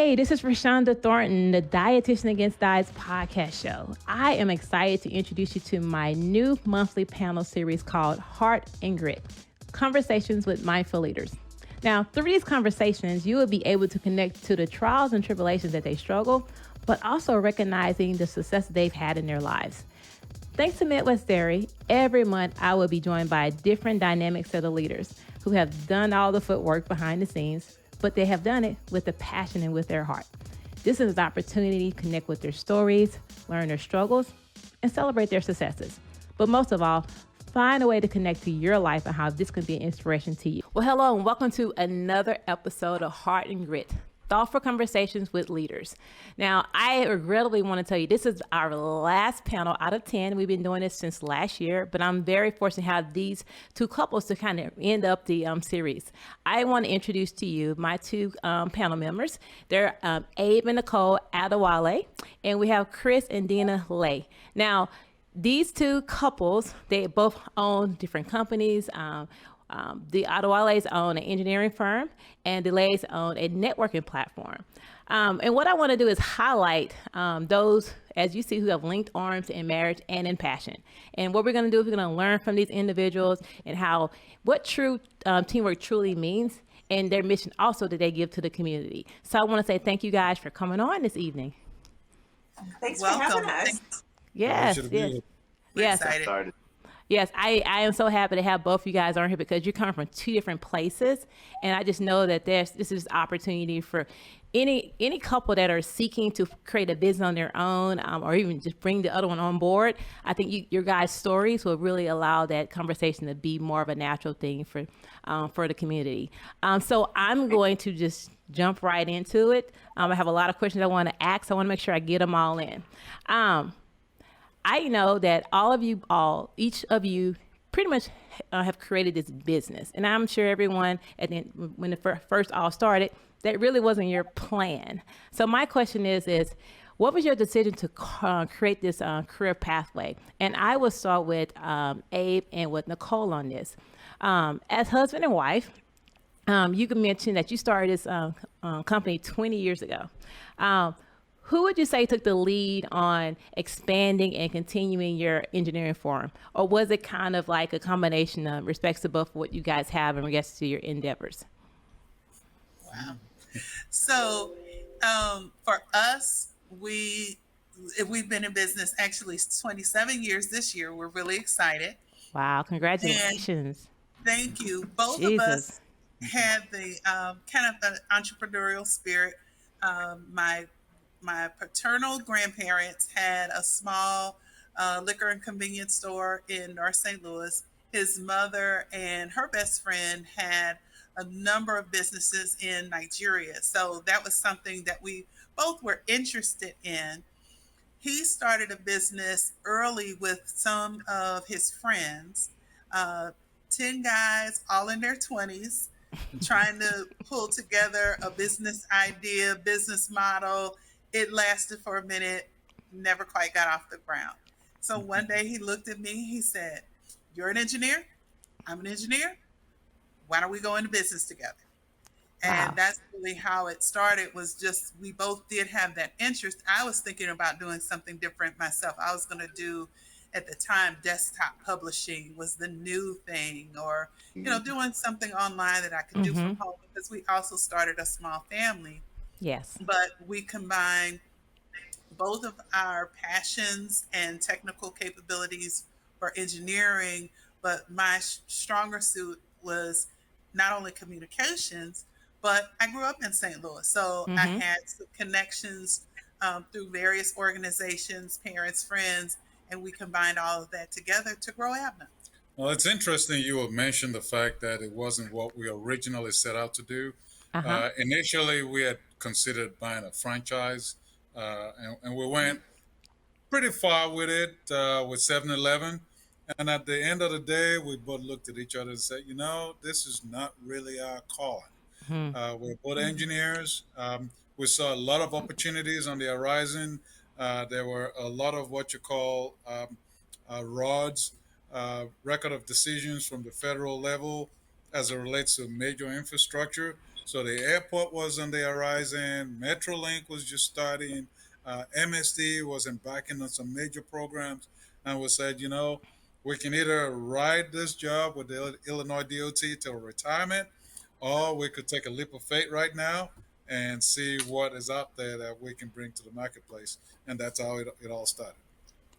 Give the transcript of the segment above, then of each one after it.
Hey, this is Rashonda Thornton, the Dietitian Against Diets podcast show. I am excited to introduce you to my new monthly panel series called Heart and Grit, Conversations with Mindful Leaders. Now, through these conversations, you will be able to connect to the trials and tribulations that they struggle, but also recognizing the success they've had in their lives. Thanks to Midwest Dairy, every month I will be joined by a different dynamic set of leaders who have done all the footwork behind the scenes, but they have done it with a passion and with their heart. This is an opportunity to connect with their stories, learn their struggles, and celebrate their successes. But most of all, find a way to connect to your life and how this can be an inspiration to you. Well, hello, and welcome to another episode of Heart and Grit, thoughtful conversations with leaders. Now, I regrettably want to tell you, this is our last panel out of 10. We've been doing this since last year, but I'm very fortunate to have these two couples to kind of end up the series. I want to introduce to you my two panel members. They're Abe and Nicole Adewale, and we have Chris and Dina Lay. Now, these two couples, they both own different companies. The Adewales own an engineering firm, and the Lays own a networking platform. And what I want to do is highlight those, as you see, who have linked arms in marriage and in passion. And what we're going to do is we're going to learn from these individuals and what true teamwork truly means, and their mission also that they give to the community. So I want to say thank you guys for coming on this evening. Thanks for having us. Yes. Excited. Yes, I am so happy to have both of you guys on here because you come from two different places, and I just know that this is opportunity for any couple that are seeking to create a business on their own, or even just bring the other one on board. I think your guys' stories will really allow that conversation to be more of a natural thing for the community. So I'm going to just jump right into it. I have a lot of questions I want to ask. So I want to make sure I get them all in. I know that each of you pretty much have created this business. And I'm sure everyone, when it first all started, that really wasn't your plan. So my question is what was your decision to create this career pathway? And I will start with Abe and with Nicole on this. As husband and wife, you can mention that you started this company 20 years ago. Who would you say took the lead on expanding and continuing your engineering firm? Or was it kind of like a combination of respects to both what you guys have in regards to your endeavors? Wow. So for us, we've been in business actually 27 years this year. We're really excited. Wow, congratulations. And thank you. Both of us had the kind of the entrepreneurial spirit. My paternal grandparents had a small liquor and convenience store in North St. Louis. His mother and her best friend had a number of businesses in Nigeria. So that was something that we both were interested in. He started a business early with some of his friends, 10 guys, all in their 20s, trying to pull together a business idea, business model. It lasted for a minute, never quite got off the ground. So one day he looked at me, he said, "You're an engineer, I'm an engineer. Why don't we go into business together?" And that's really how it started, was just, we both did have that interest. I was thinking about doing something different myself. I was going to do, at the time, desktop publishing was the new thing, or, doing something online that I could do from home, because we also started a small family. Yes. But we combined both of our passions and technical capabilities for engineering, but my stronger suit was not only communications, but I grew up in St. Louis. So I had some connections through various organizations, parents, friends, and we combined all of that together to grow Abner. Well, it's interesting you mentioned the fact that it wasn't what we originally set out to do. Initially, we had considered buying a franchise, and we went pretty far with it with 7-Eleven. And at the end of the day, we both looked at each other and said, this is not really our calling. We're both engineers. We saw a lot of opportunities on the horizon. There were a lot of what you call RODs, record of decisions from the federal level, as it relates to major infrastructure. So the airport was on the horizon, Metrolink was just starting, MSD was embarking on some major programs, and we said, we can either ride this job with the Illinois DOT till retirement, or we could take a leap of faith right now and see what is out there that we can bring to the marketplace. And that's how it all started.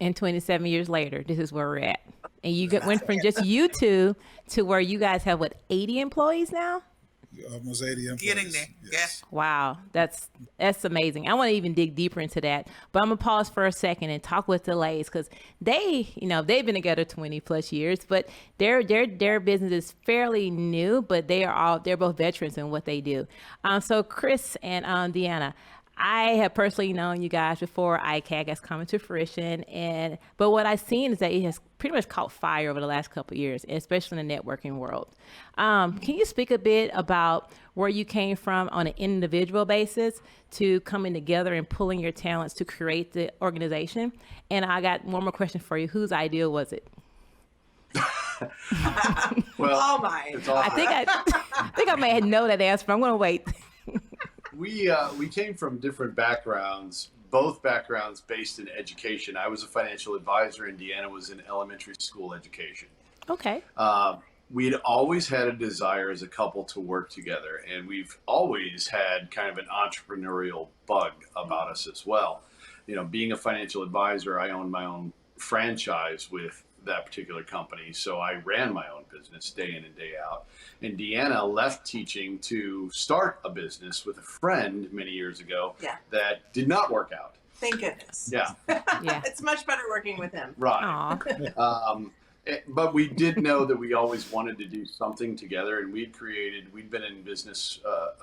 And 27 years later, this is where we're at. And you went from just you two to where you guys have, 80 employees now? Almost 80 employees. Getting there, yes. Yeah. Wow, that's amazing. I want to even dig deeper into that, but I'm gonna pause for a second and talk with DeLays, because they've been together 20 plus years, but their business is fairly new, but they're both veterans in what they do. So Chris and Deanna, I have personally known you guys before ICAG has come into fruition, but what I've seen is that it has pretty much caught fire over the last couple of years, especially in the networking world. Can you speak a bit about where you came from on an individual basis to coming together and pulling your talents to create the organization? And I got one more question for you. Whose idea was it? Well, all mine. I think I may know that answer, but I'm going to wait. We came from different backgrounds, both backgrounds based in education. I was a financial advisor, and Deanna was in elementary school education. Okay. We had always had a desire as a couple to work together, and we've always had kind of an entrepreneurial bug about us as well. Being a financial advisor, I owned my own franchise with that particular company, so I ran my own business day in and day out. And Deanna left teaching to start a business with a friend many years ago that did not work out. Thank goodness. Yeah. Yeah. It's much better working with him. Right. But we did know that we always wanted to do something together, and we'd been in business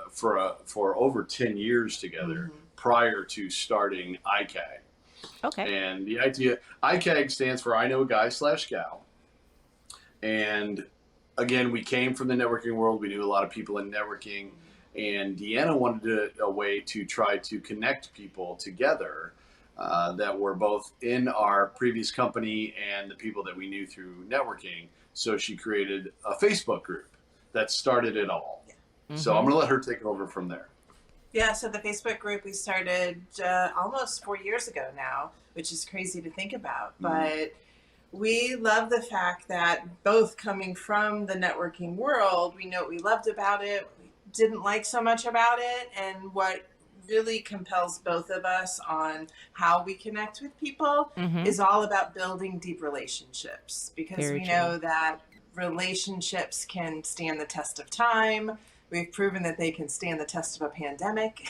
for over 10 years together prior to starting ICAG. Okay. And the idea, ICAG stands for I Know a Guy/Gal. And again, we came from the networking world. We knew a lot of people in networking, and Deanna wanted a way to try to connect people together that were both in our previous company and the people that we knew through networking. So she created a Facebook group that started it all. Mm-hmm. So I'm going to let her take over from there. Yeah, so the Facebook group we started almost 4 years ago now, which is crazy to think about. But we love the fact that both coming from the networking world, we know what we loved about it, what we didn't like so much about it, and what really compels both of us on how we connect with people is all about building deep relationships, because we know that relationships can stand the test of time. We've proven that they can stand the test of a pandemic.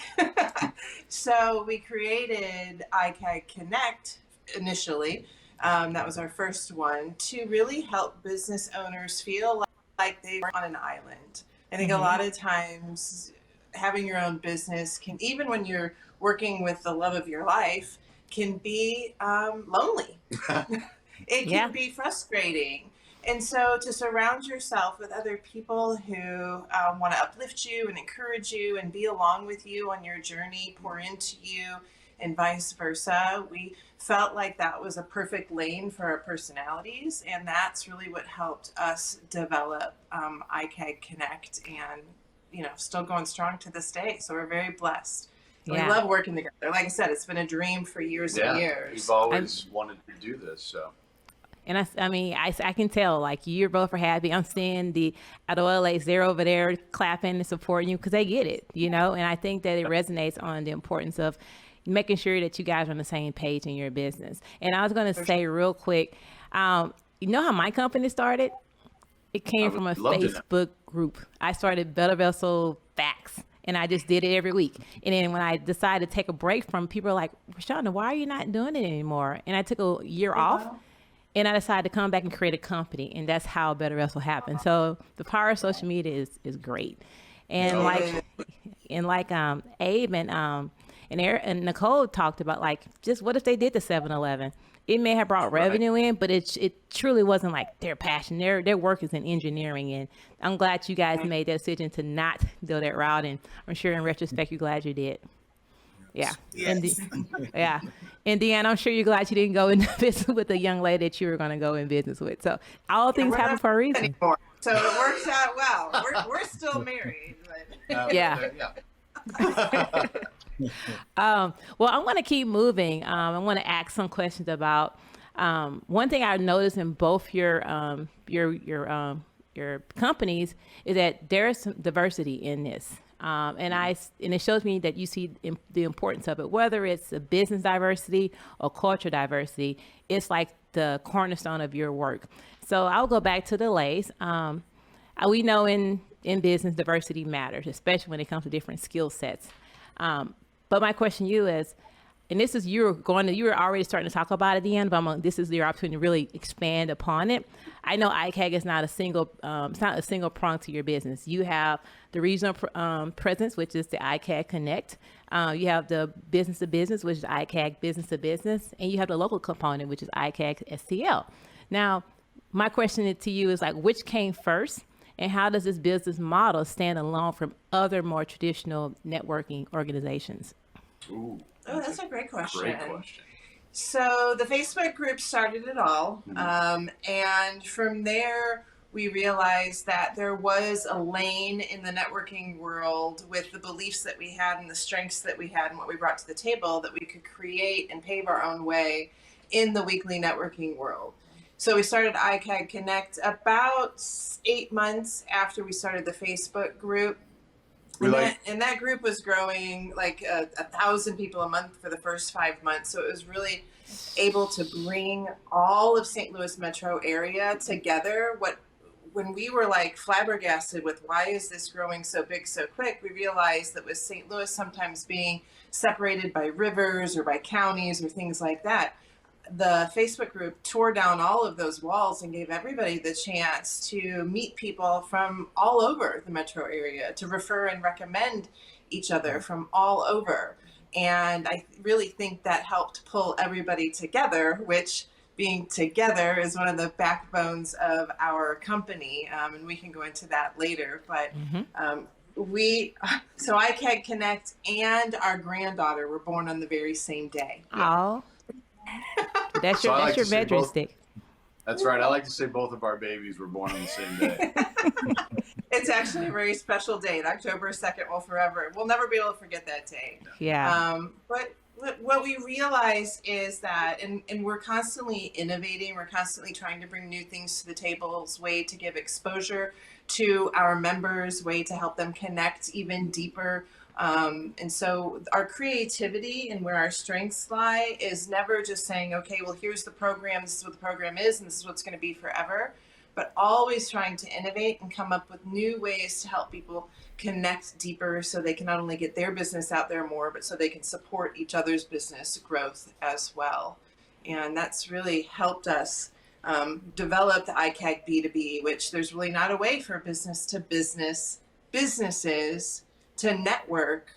So we created ICAG Connect initially. That was our first one, to really help business owners feel like they are on an island. I think a lot of times having your own business can, even when you're working with the love of your life, can be lonely. It can be frustrating. And so to surround yourself with other people who want to uplift you and encourage you and be along with you on your journey, pour into you, and vice versa, we felt like that was a perfect lane for our personalities. And that's really what helped us develop ICAG Connect, and still going strong to this day. So we're very blessed. We love working together. Like I said, it's been a dream for years and years. We've always wanted to do this, so. And I can tell, like, you both are happy. I'm seeing the Adoles, they're over there clapping and supporting you because they get it, And I think that it resonates on the importance of making sure that you guys are on the same page in your business. And I was going to say real quick, you know how my company started? It came from a Facebook group. I started Better Vessel Facts, and I just did it every week. And then when I decided to take a break from, people were like, Rashonda, why are you not doing it anymore? And I took a year off. And I decided to come back and create a company, and that's how Better Vessel happened. So the power of social media is great, and like Abe and Nicole talked about, like, just what if they did the 7-Eleven? It may have brought revenue in, but it truly wasn't like their passion. Their work is in engineering, and I'm glad you guys made that decision to not go that route. And I'm sure in retrospect, you're glad you did. Yeah. Yes. And Deanna, I'm sure you're glad you didn't go into business with the young lady that you were going to go in business with. So all things happen for a reason. So it works out well. We're still married, but Yeah. Well, I want to keep moving. I want to ask some questions about one thing I noticed in both your companies is that there is some diversity in this. And it shows me that you see the importance of it, whether it's a business diversity or culture diversity. It's like the cornerstone of your work. So I'll go back to the Lays. We know in business, diversity matters, especially when it comes to different skill sets. But my question to you is, and this is, you were already starting to talk about it at the end, but this is your opportunity to really expand upon it. I know ICAG is not it's not a single prong to your business. You have the regional presence, which is the ICAG Connect. You have the business to business, which is ICAG Business to Business, and you have the local component, which is ICAG STL. Now, my question to you is like, which came first, and how does this business model stand alone from other more traditional networking organizations? Ooh, that's a great question. Great question. So the Facebook group started it all. And from there, we realized that there was a lane in the networking world with the beliefs that we had and the strengths that we had and what we brought to the table that we could create and pave our own way in the weekly networking world. So we started ICAG Connect about 8 months after we started the Facebook group. And that group was growing like 1,000 people a month for the first 5 months. So it was really able to bring all of St. Louis metro area together. When we were like flabbergasted with why is this growing so big so quick, we realized that with St. Louis sometimes being separated by rivers or by counties or things like that, the Facebook group tore down all of those walls and gave everybody the chance to meet people from all over the metro area, to refer and recommend each other from all over. And I really think that helped pull everybody together, which being together is one of the backbones of our company. And we can go into that later. But so ICAG Connect and our granddaughter were born on the very same day. Oh. That's your measuring stick. That's right. I like to say both of our babies were born on the same day. It's actually a very special date. October 2nd we'll never be able to forget that day. Yeah. But what we realize is that, and we're constantly innovating, we're constantly trying to bring new things to the tables, way to give exposure to our members, way to help them connect even deeper. And so our creativity and where our strengths lie is never just saying, okay, well, here's the program, this is what the program is, and this is what's going to be forever, but always trying to innovate and come up with new ways to help people connect deeper so they can not only get their business out there more, but so they can support each other's business growth as well. And that's really helped us develop the ICAG B2B, which there's really not a way for business to businesses to network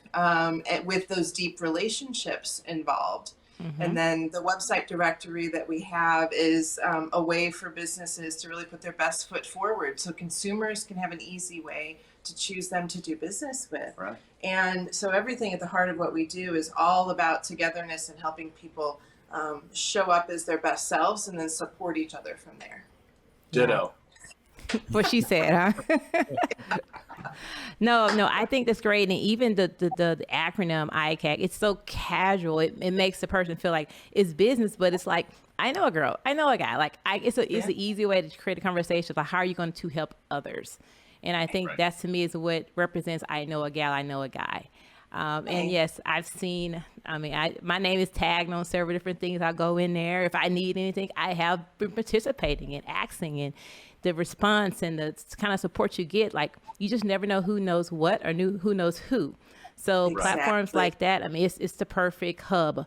with those deep relationships involved. And then the website directory that we have is a way for businesses to really put their best foot forward so consumers can have an easy way to choose them to do business with. Right. And so everything at the heart of what we do is all about togetherness and helping people show up as their best selves and then support each other from there. Ditto. What she said, huh? No, I think that's great. And even the acronym ICAG, it's so casual. It makes the person feel like it's business, but it's like, I know a girl, I know a guy. Like it's an easy way to create a conversation. Like, how are you going to help others? And I think that to me is what represents I know a gal, I know a guy. And yes, I've seen, my name is tagged on several different things. I'll go in there. If I need anything, I have been participating and asking, and the response and the kind of support you get, like, you just never know who knows what or who knows who. So platforms like that, it's the perfect hub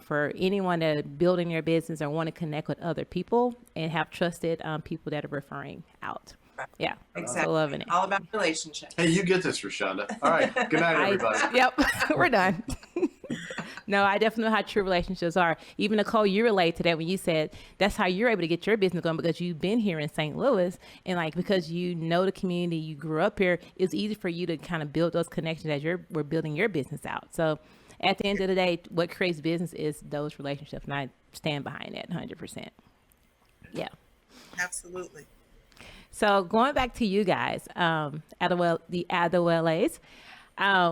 for anyone that is building their business or want to connect with other people and have trusted people that are referring out. Yeah, exactly. So loving it. All about relationships. Hey, you get this, Rashonda. All right. Good night, everybody. Yep, we're done. No, I definitely know how true relationships are. Even Nicole, you relate to that when you said that's how you're able to get your business going, because you've been here in St. Louis, and like, because you know the community, you grew up here, it's easy for you to kind of build those connections as we're building your business out. So at the end of the day, what creates business is those relationships, and I stand behind that 100%. Yeah. Absolutely. So going back to you guys, the Adewales,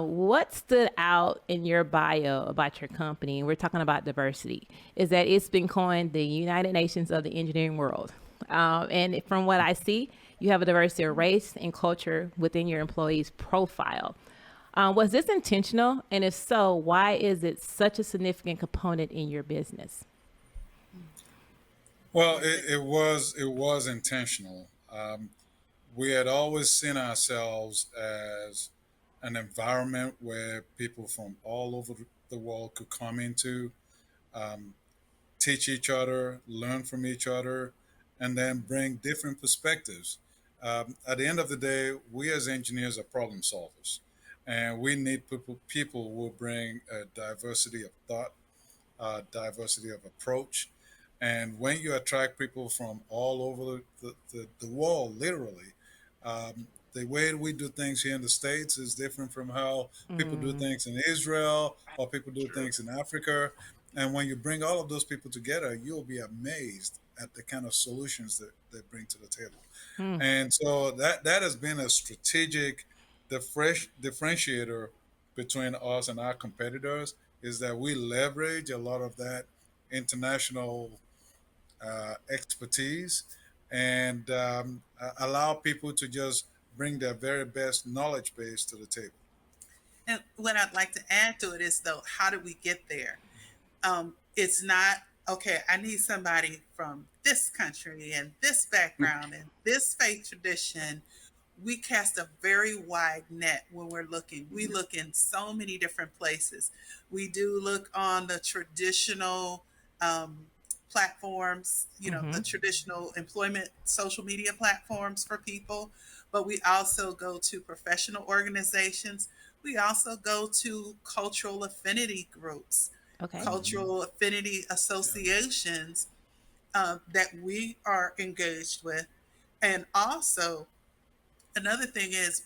what stood out in your bio about your company? We're talking about diversity. Is that it's been coined the United Nations of the engineering world, and from what I see, you have a diversity of race and culture within your employees' profile. Was this intentional? And if so, why is it such a significant component in your business? Well, it was intentional. We had always seen ourselves as an environment where people from all over the world could come into, um, teach each other, learn from each other, and then bring different perspectives. At the end of the day, we as engineers are problem solvers, and we need people who will bring a diversity of thought, diversity of approach. And when you attract people from all over the world, literally, the way we do things here in the States is different from how people do things in Israel or people do things in Africa. And when you bring all of those people together, you'll be amazed at the kind of solutions that they bring to the table. And so that has been a strategic differentiator between us and our competitors is that we leverage a lot of that international expertise and allow people to just bring their very best knowledge base to the table. And what I'd like to add to it is, though, how did we get there? It's not, okay, I need somebody from this country and this background and this faith tradition. We cast a very wide net when we're looking. We look in so many different places. We do look on the traditional platforms, the traditional employment social media platforms for people, but we also go to professional organizations. We also go to cultural affinity groups, Okay. cultural affinity associations that we are engaged with. And also, another thing is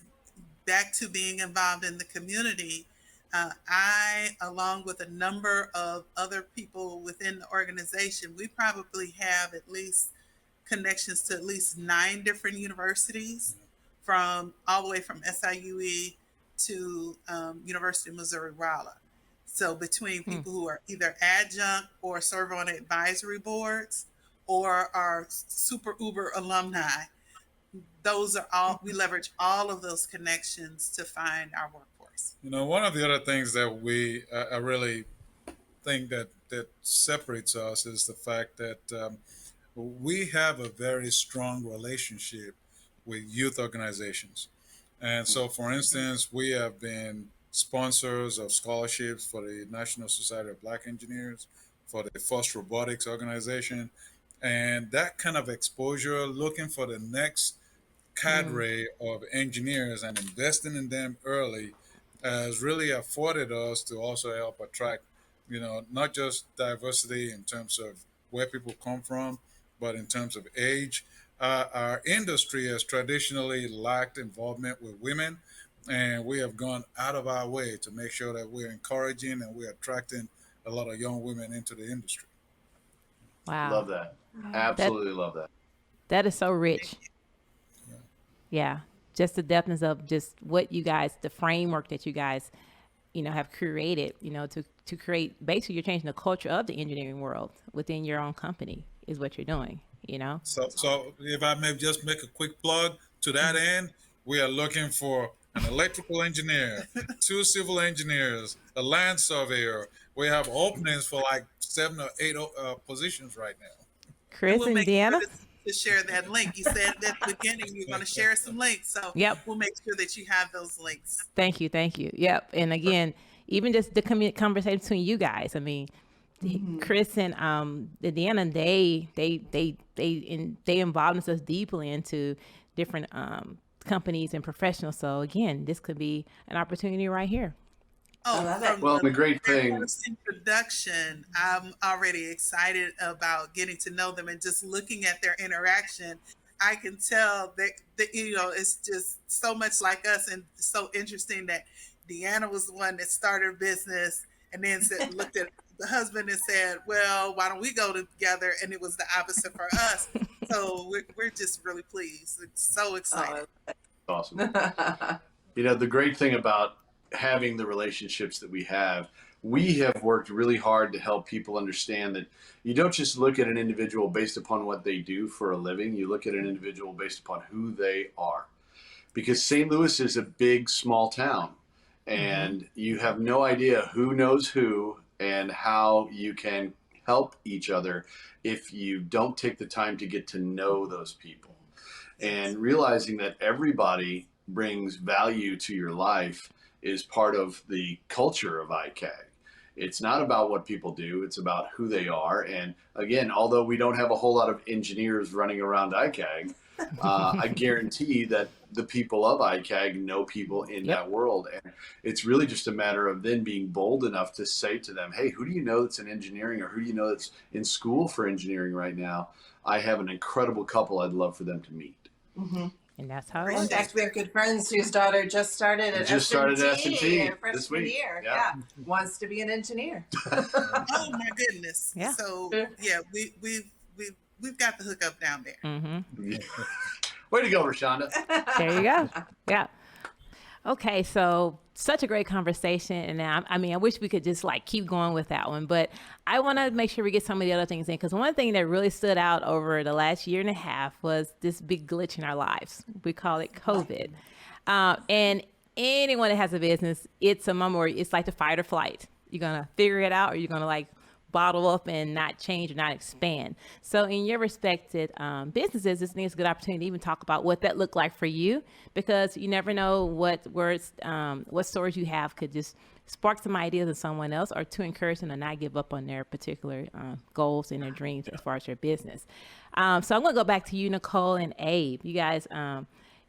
back to being involved in the community. I, along with a number of other people within the organization, we probably have at least connections to at least 9 different universities, from all the way from SIUE to University of Missouri Rolla. So between people who are either adjunct or serve on advisory boards or are super uber alumni, those are all, we leverage all of those connections to find our workforce. One of the other things that I really think that separates us is the fact that we have a very strong relationship with youth organizations. And so, for instance, we have been sponsors of scholarships for the National Society of Black Engineers, for the FOSS Robotics Organization. And that kind of exposure, looking for the next cadre of engineers and investing in them early, has really afforded us to also help attract, not just diversity in terms of where people come from, but in terms of age. Our industry has traditionally lacked involvement with women, and we have gone out of our way to make sure that we're encouraging and we're attracting a lot of young women into the industry. Wow. Love that. Absolutely love that. That is so rich. Yeah. Just the depthness of just what you guys, the framework that you guys, have created, to create, basically you're changing the culture of the engineering world within your own company is what you're doing, So if I may just make a quick plug to that end, we are looking for an electrical engineer, 2 civil engineers, a land surveyor. We have openings for like 7 or 8 positions right now. Chris and Deanna? Sure to share that link. You said at the beginning you're going to share some links, so we'll make sure that you have those links. Thank you. Yep. And again, even just the conversation between you guys. I mean, Chris and Deanna, they involved us deeply into different companies and professionals. So again, this could be an opportunity right here. Well, the great thing. Introduction, I'm already excited about getting to know them and just looking at their interaction. I can tell that it's just so much like us, and so interesting that Deanna was the one that started a business and then looked at the husband and said, well, why don't we go together? And it was the opposite for us. So we're just really pleased. It's so excited. Awesome. The great thing about having the relationships that we have worked really hard to help people understand that you don't just look at an individual based upon what they do for a living. You look at an individual based upon who they are. Because St. Louis is a big, small town, and you have no idea who knows who and how you can help each other if you don't take the time to get to know those people. And realizing that everybody brings value to your life is part of the culture of ICAG. It's not about what people do, it's about who they are. And again, although we don't have a whole lot of engineers running around ICAG, I guarantee that the people of ICAG know people in that world. And it's really just a matter of then being bold enough to say to them, hey, who do you know that's in engineering, or who do you know that's in school for engineering right now? I have an incredible couple I'd love for them to meet. And that's how it In works. fact, we have good friends whose daughter just started at S&T this freshman week. year. Yeah. Wants to be an engineer. Oh my goodness. Yeah. So yeah, we've got the hookup down there. Way to go, Rashonda. There you go. Yeah. Okay, so such a great conversation, and I wish we could just like keep going with that one, but I want to make sure we get some of the other things in, because one thing that really stood out over the last year and a half was this big glitch in our lives. We call it COVID, and anyone that has a business, it's a moment where it's like the fight or flight. You're gonna figure it out, or you're gonna like bottle up and not change or not expand. So in your respected businesses, this is a good opportunity to even talk about what that looked like for you, because you never know what words, what stories you have could just spark some ideas in someone else, or to encourage them to not give up on their particular goals and their dreams as far as their business. So I'm going to go back to you, Nicole and Abe. You guys,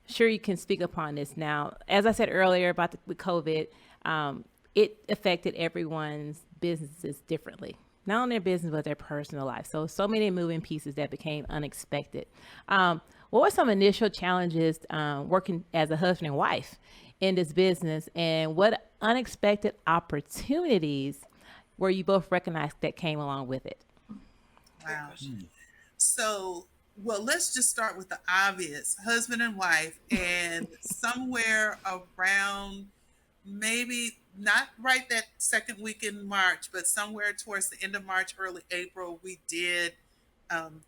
sure you can speak upon this. Now, as I said earlier about with COVID, it affected everyone's businesses differently. Not only their business, but their personal life. So many moving pieces that became unexpected. What were some initial challenges working as a husband and wife in this business, and what unexpected opportunities were you both recognized that came along with it? Wow. So, well, let's just start with the obvious: husband and wife, and somewhere around maybe not right that second week in March, but somewhere towards the end of March, early April, we did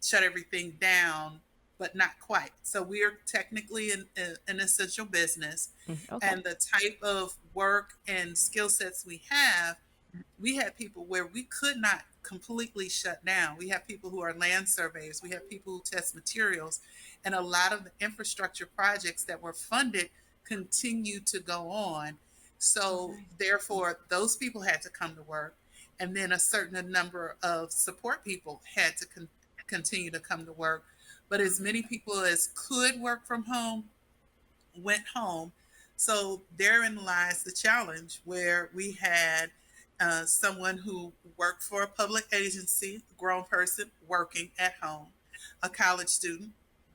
shut everything down, but not quite. So we are technically an essential business, and the type of work and skill sets we had people where we could not completely shut down. We have people who are land surveyors, we have people who test materials, and a lot of the infrastructure projects that were funded continue to go on. So therefore, those people had to come to work, and then a certain number of support people had to continue to come to work. But as many people as could work from home went home. So therein lies the challenge, where we had someone who worked for a public agency, a grown person working at home, a college student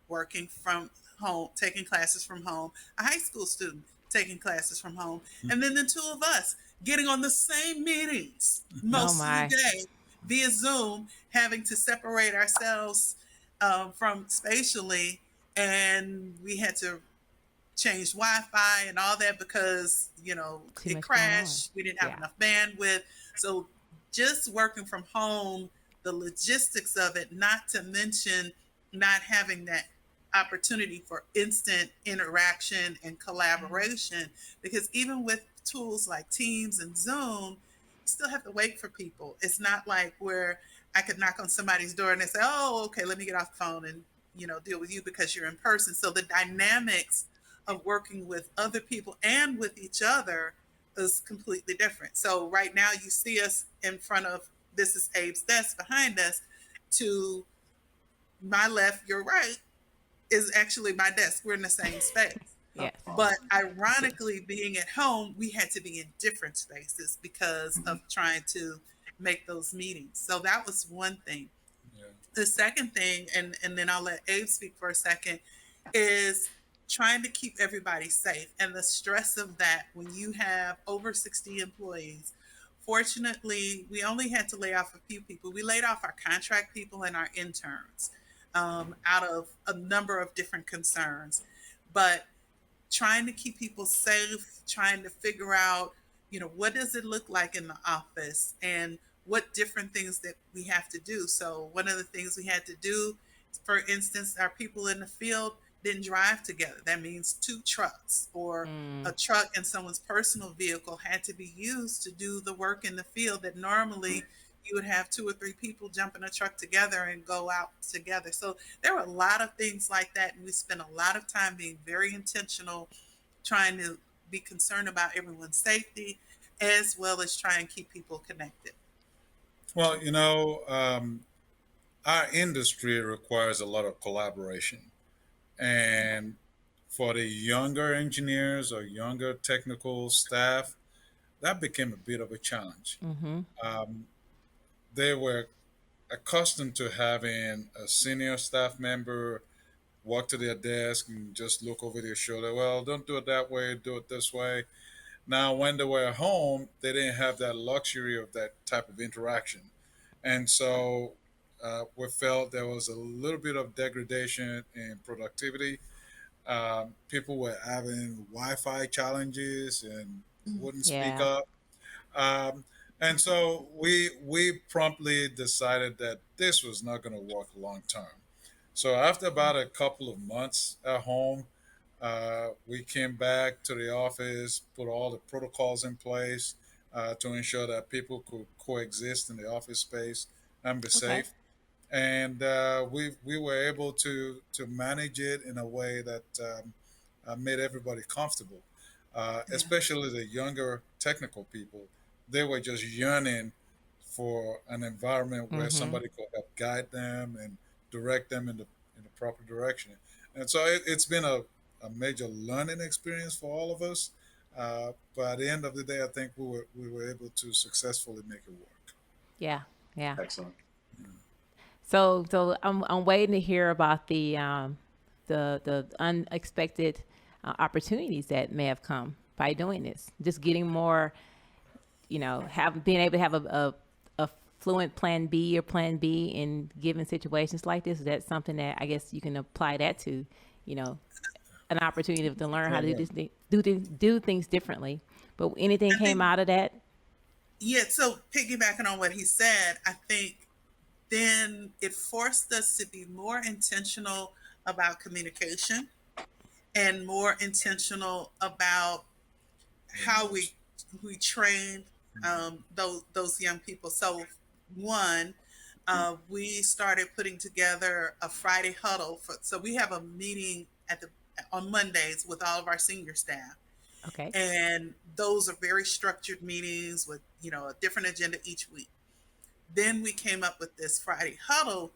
working from home, taking classes from home, a high school student taking classes from home, and then the two of us getting on the same meetings most of the day via Zoom, having to separate ourselves from spatially, and we had to change Wi-Fi and all that because it crashed. We didn't have enough bandwidth. So just working from home, the logistics of it, not to mention not having that opportunity for instant interaction and collaboration, because even with tools like Teams and Zoom, you still have to wait for people. It's not like where I could knock on somebody's door and they say, oh, okay, let me get off the phone and deal with you because you're in person. So the dynamics of working with other people and with each other is completely different. So right now you see us in front of, this is Abe's desk behind us. To my left, your right, is actually my desk. We're in the same space. Yes. But ironically, being at home, we had to be in different spaces because of trying to make those meetings. So that was one thing. Yeah. The second thing, and then I'll let Abe speak for a second, is trying to keep everybody safe, and the stress of that when you have over 60 employees. Fortunately, we only had to lay off a few people. We laid off our contract people and our interns. out of a number of different concerns. But trying to keep people safe, trying to figure out, what does it look like in the office and what different things that we have to do. So one of the things we had to do, for instance, our people in the field didn't drive together. That means two trucks or a truck and someone's personal vehicle had to be used to do the work in the field that normally you would have two or three people jump in a truck together and go out together. So there were a lot of things like that. And we spent a lot of time being very intentional, trying to be concerned about everyone's safety, as well as try and keep people connected. Well, our industry requires a lot of collaboration. And for the younger engineers or younger technical staff, that became a bit of a challenge. They were accustomed to having a senior staff member walk to their desk and just look over their shoulder. Well, don't do it that way, do it this way. Now, when they were at home, they didn't have that luxury of that type of interaction. And so we felt there was a little bit of degradation in productivity. People were having Wi-Fi challenges and wouldn't speak Yeah. up. And so we promptly decided that this was not going to work long term. So after about a couple of months at home, we came back to the office, put all the protocols in place to ensure that people could coexist in the office space and be Okay. safe. And we were able to manage it in a way that made everybody comfortable, Yeah. especially the younger technical people. They were just yearning for an environment where Mm-hmm. somebody could help guide them and direct them in the proper direction. And so it's been a major learning experience for all of us. But at the end of the day, I think we were able to successfully make it work. Yeah. Yeah. Excellent. So I'm waiting to hear about the unexpected opportunities that may have come by doing this. Just getting more, have being able to have a fluent plan B or plan B in given situations like this. Is that something that I guess you can apply that to, you know, an opportunity to learn how to do Yeah. this, do things differently. But anything I came think, out of that? yeah, so piggybacking on what he said, I think then it forced us to be more intentional about communication and more intentional about how we train those young people. So one, we started putting together a Friday huddle so we have a meeting on Mondays with all of our senior staff, Okay. and those are very structured meetings with a different agenda each week. Then we came up with this Friday huddle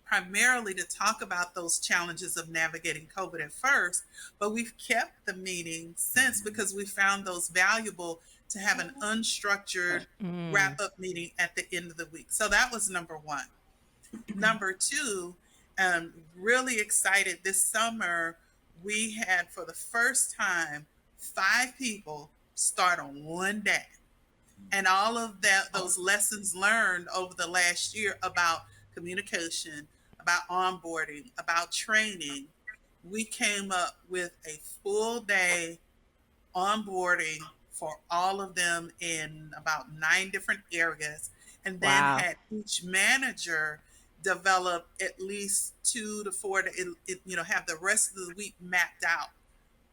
primarily to talk about those challenges of navigating COVID at first, but we've kept the meeting since because we found those valuable to have an unstructured Mm. wrap up meeting at the end of the week. So that was number one. Number two, really excited this summer, we had for the first time 5 people start on one day. And all of those lessons learned over the last year about communication, about onboarding, about training, we came up with a full day onboarding for all of them in about 9 different areas, and then Wow. had each manager develop at least 2 to 4 have the rest of the week mapped out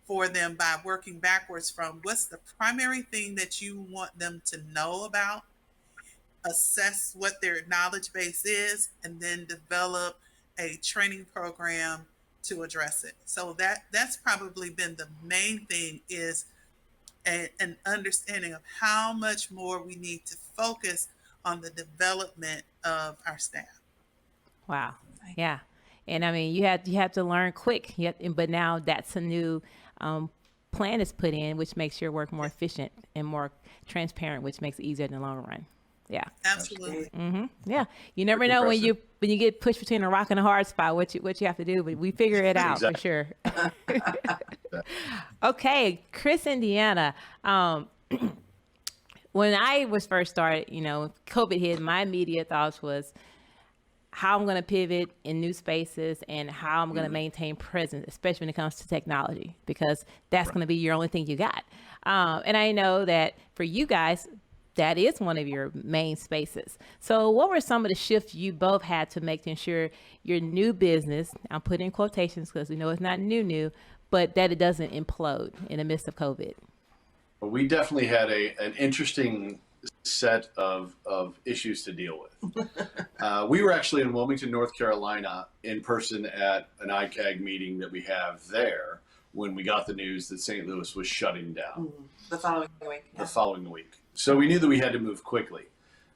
for them by working backwards from what's the primary thing that you want them to know about, assess what their knowledge base is, and then develop a training program to address it. So that's probably been the main thing, is an understanding of how much more we need to focus on the development of our staff. Wow. Yeah. And I mean, you have to learn quick. But now that's a new um, plan is put in, which makes your work more efficient and more transparent, which makes it easier in the long run. Yeah. Absolutely. Yeah. You never Pretty know impressive. when you get pushed between a rock and a hard spot what you have to do, but we figure it out for Exactly. sure. Okay, Chris, Indiana. When I was first started, COVID hit, my immediate thoughts was how I'm going to pivot in new spaces and how I'm going to maintain presence, especially when it comes to technology, because that's going to be your only thing you got. And I know that for you guys, that is one of your main spaces. So what were some of the shifts you both had to make to ensure your new business, I'm putting in quotations because we know it's not new, but that it doesn't implode in the midst of COVID? Well, we definitely had an interesting set of issues to deal with. We were actually in Wilmington, North Carolina, in person at an ICAG meeting that we have there when we got the news that St. Louis was shutting down. The following week. The following week. So we knew that we had to move quickly.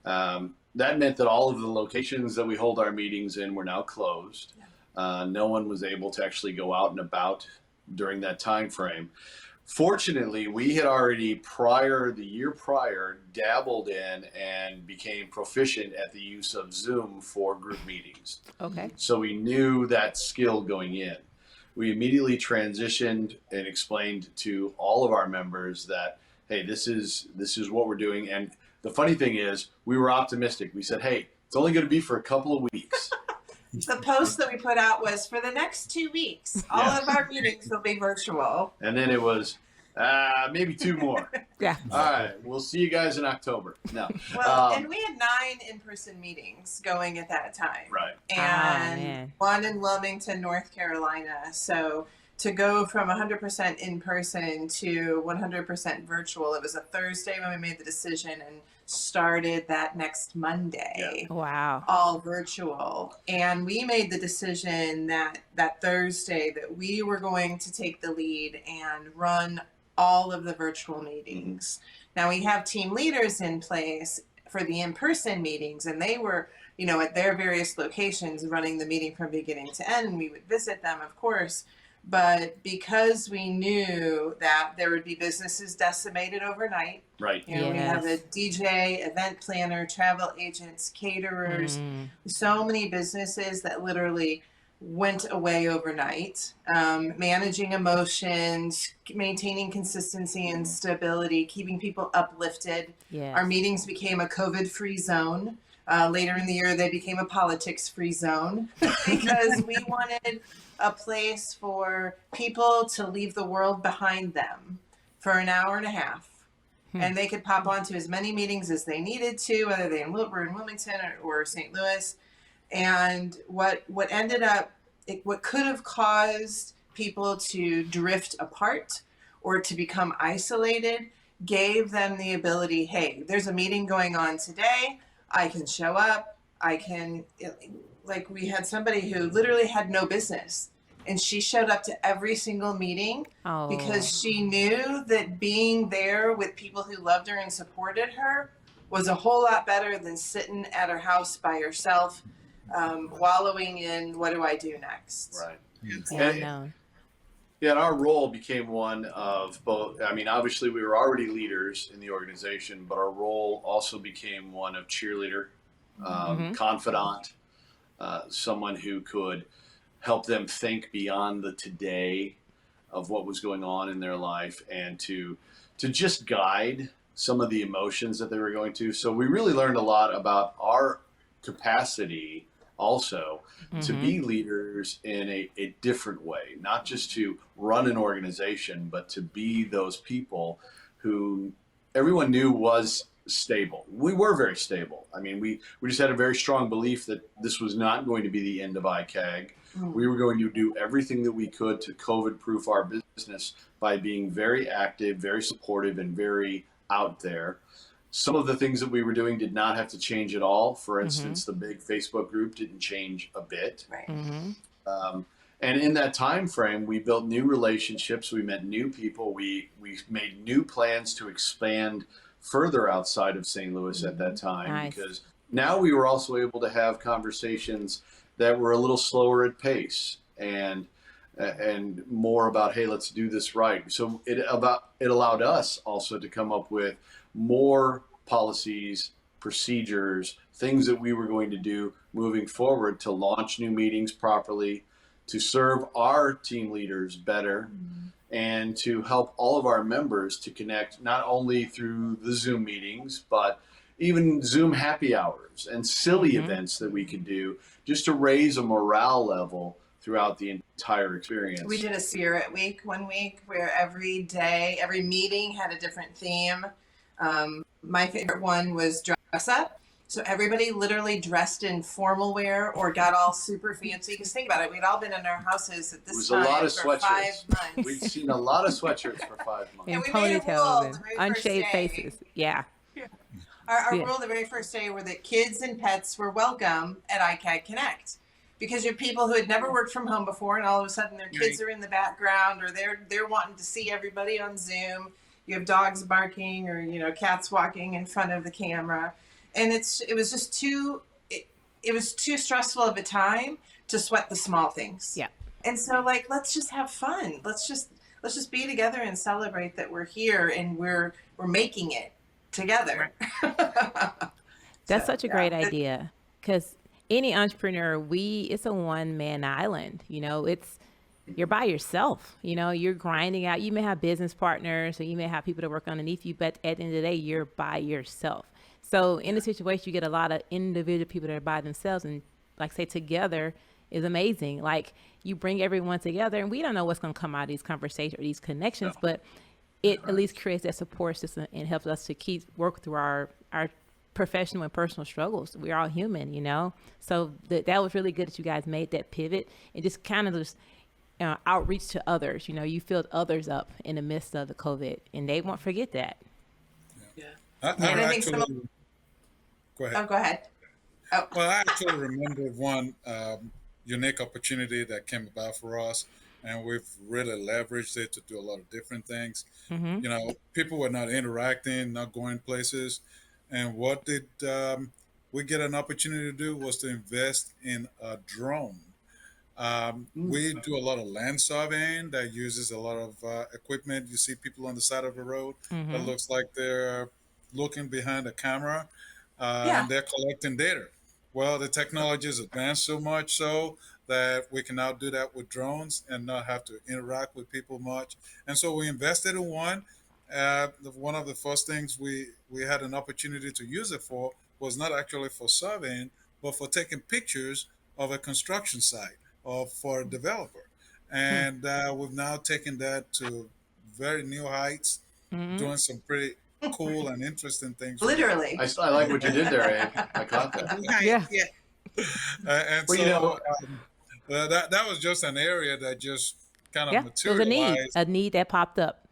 That meant that all of the locations that we hold our meetings in were now closed. No one was able to actually go out and about during that time frame. Fortunately, we had already the year prior, dabbled in and became proficient at the use of Zoom for group meetings. Okay. So we knew that skill going in. We immediately transitioned and explained to all of our members that, hey, this is what we're doing. And the funny thing is, we were optimistic. We said, hey, it's only going to be for a couple of weeks. The post that we put out was, for the next 2 weeks, all of our meetings will be virtual. And then it was, maybe 2 more. Yeah. All right, we'll see you guys in October. No. Well, and we had 9 in-person meetings going at that time. Right. And one in Wilmington, North Carolina. So to go from 100% in person to 100% virtual, it was a Thursday when we made the decision and started that next Monday. Yeah. Wow. All virtual. And we made the decision that Thursday that we were going to take the lead and run all of the virtual meetings. Now we have team leaders in place for the in-person meetings, and they were, at their various locations running the meeting from beginning to end. And we would visit them, of course. But because we knew that there would be businesses decimated overnight, right? We have a DJ, event planner, travel agents, caterers, so many businesses that literally went away overnight. Managing emotions, maintaining consistency and stability, keeping people uplifted. Yes. Our meetings became a COVID-free zone. Later in the year, they became a politics-free zone because we wanted a place for people to leave the world behind them for an hour and a half. And they could pop onto as many meetings as they needed to, whether they were in Wilmington or St. Louis. And what ended up, what could have caused people to drift apart or to become isolated, gave them the ability, hey, there's a meeting going on today. I can show up. Like we had somebody who literally had no business, and she showed up to every single meeting because she knew that being there with people who loved her and supported her was a whole lot better than sitting at her house by herself, wallowing in what do I do next? Right. Yeah, and our role became one of both. I mean, obviously we were already leaders in the organization, but our role also became one of cheerleader, confidant, someone who could help them think beyond the today of what was going on in their life, and to just guide some of the emotions that they were going to. So we really learned a lot about our capacity also to be leaders in a different way, not just to run an organization, but to be those people who everyone knew was stable. We were very stable. I mean, we just had a very strong belief that this was not going to be the end of ICAG. We were going to do everything that we could to COVID-proof our business by being very active, very supportive, and very out there. Some of the things that we were doing did not have to change at all. For instance, the big Facebook group didn't change a bit. Right. And in that time frame, we built new relationships. We met new people. We made new plans to expand further outside of St. Louis at that time, because now we were also able to have conversations that were a little slower at pace and more about, hey, let's do this right. So it allowed us also to come up with more policies, procedures, things that we were going to do moving forward to launch new meetings properly, to serve our team leaders better, and to help all of our members to connect not only through the Zoom meetings, but even Zoom happy hours and silly events that we could do just to raise a morale level throughout the entire experience. We did a spirit week one week where every day, every meeting had a different theme. My favorite one was dress up. So everybody literally dressed in formal wear or got all super fancy. Because think about it, we'd all been in our houses at this time a lot of for 5 sweatshirts. months. We've seen a lot of sweatshirts for 5 months. And And we made a rule ponytails the and very first unshaved day. faces. Yeah. Our Yeah. rule the very first day were that kids and pets were welcome at iCAG Connect. Because you have people who had never worked from home before, and all of a sudden their kids are in the background, or they're wanting to see everybody on Zoom. You have dogs barking, or cats walking in front of the camera, and it was just too stressful of a time to sweat the small things. Yeah. And so let's just have fun. Let's just be together and celebrate that we're here and we're making it together. That's So, such a yeah. great idea, because any entrepreneur, it's a one-man island. You're by yourself. You're grinding out. You may have business partners, or you may have people that work underneath you, but at the end of the day, you're by yourself. So in a situation, you get a lot of individual people that are by themselves, and say together is amazing. Like, you bring everyone together, and we don't know what's going to come out of these conversations or these connections, but it at least creates that support system and helps us to keep work through our professional and personal struggles. We're all human, so that was really good that you guys made that pivot and just kind of just outreach to others. You filled others up in the midst of the COVID, and they won't forget that. I And I think actually, go ahead. Oh, go ahead. Oh, Well, I actually remember one unique opportunity that came about for us, and we've really leveraged it to do a lot of different things. Mm-hmm. People were not interacting, not going places, and what did we get an opportunity to do was to invest in a drone. We do a lot of land surveying that uses a lot of equipment. You see people on the side of the road that Mm-hmm. looks like they're looking behind a camera, yeah. and they're collecting data. Well, the technology has advanced so much so that we can now do that with drones and not have to interact with people much. And so we invested in one. One of the first things we had an opportunity to use it for was not actually for surveying, but for taking pictures of a construction site or for a developer. And we've now taken that to very new heights, Mm-hmm. doing some pretty cool and interesting things with it. Literally. I like what you did there, Abe. I caught that. Yeah. And Well, so that was just an area that just kind of Yeah. There was materialized. a need that popped up.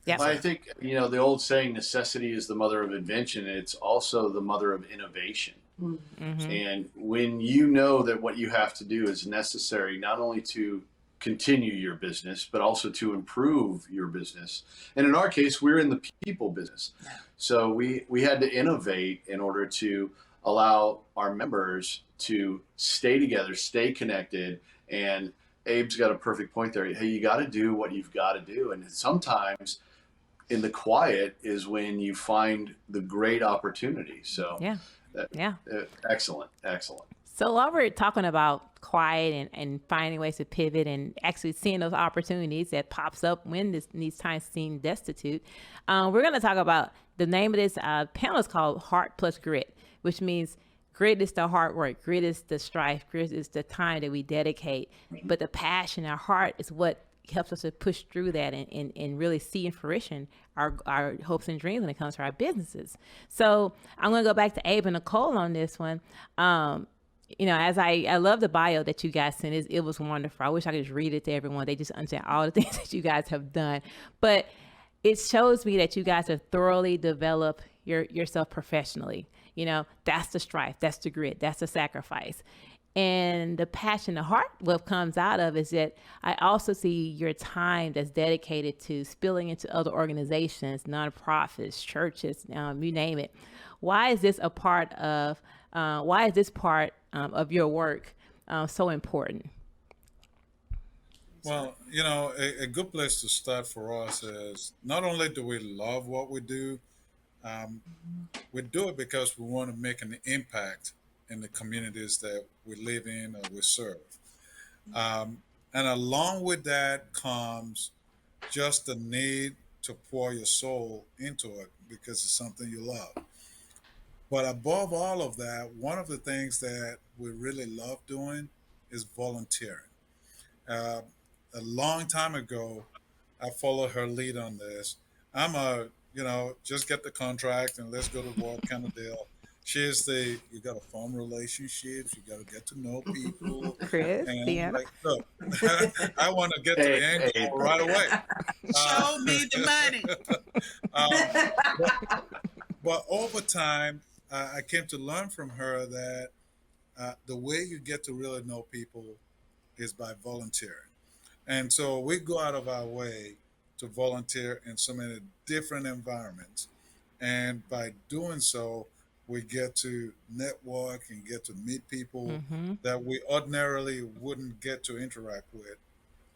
Yeah. Well, I think, the old saying, necessity is the mother of invention. It's also the mother of innovation. Mm-hmm. And when you know that what you have to do is necessary, not only to continue your business, but also to improve your business. And in our case, we're in the people business. So we had to innovate in order to allow our members to stay together, stay connected. And Abe's got a perfect point there. Hey, you got to do what you've got to do. And sometimes in the quiet is when you find the great opportunity. So Yeah. excellent. So while we're talking about quiet and finding ways to pivot and actually seeing those opportunities that pops up when these times seem destitute, we're going to talk about the name of this panel is called Heart Plus Grit, which means grit is the hard work, grit is the strife, grit is the time that we dedicate, but the passion, our heart is what helps us to push through that and really see in fruition our hopes and dreams when it comes to our businesses. So I'm going to go back to Abe and Nicole on this one. As I love the bio that you guys sent. It was wonderful. I wish I could just read it to everyone. They just understand all the things that you guys have done. But it shows me that you guys have thoroughly developed yourself professionally. That's the strife, that's the grit, that's the sacrifice. And the passion, the heart, what comes out of is that I also see your time that's dedicated to spilling into other organizations, nonprofits, churches, you name it. Why is this part of your work so important? Well, a good place to start for us is not only do we love what we do it because we want to make an impact in the communities that we live in or we serve. And along with that comes just the need to pour your soul into it because it's something you love. But above all of that, one of the things that we really love doing is volunteering. Uh, a long time ago, I followed her lead on this. I'm a, just get the contract and let's go to work kind of deal. She's the, you got to form relationships, you got to get to know people. Chris, And I'm Deanna. like, look, I want to get to the end goal right away. Show me the money. But over time, I came to learn from her that the way you get to really know people is by volunteering. And so we go out of our way to volunteer in so many different environments. And by doing so, we get to network and get to meet people Mm-hmm. that we ordinarily wouldn't get to interact with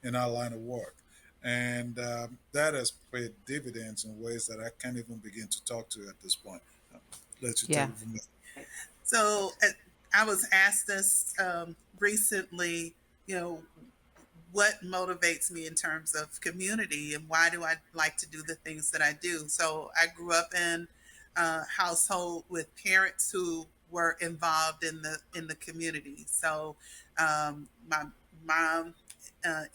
in our line of work. And that has paid dividends in ways that I can't even begin to talk to at this point. Let you Yeah. take it from there. So I was asked this recently, what motivates me in terms of community and why do I like to do the things that I do. So I grew up in a household with parents who were involved in the community. So my mom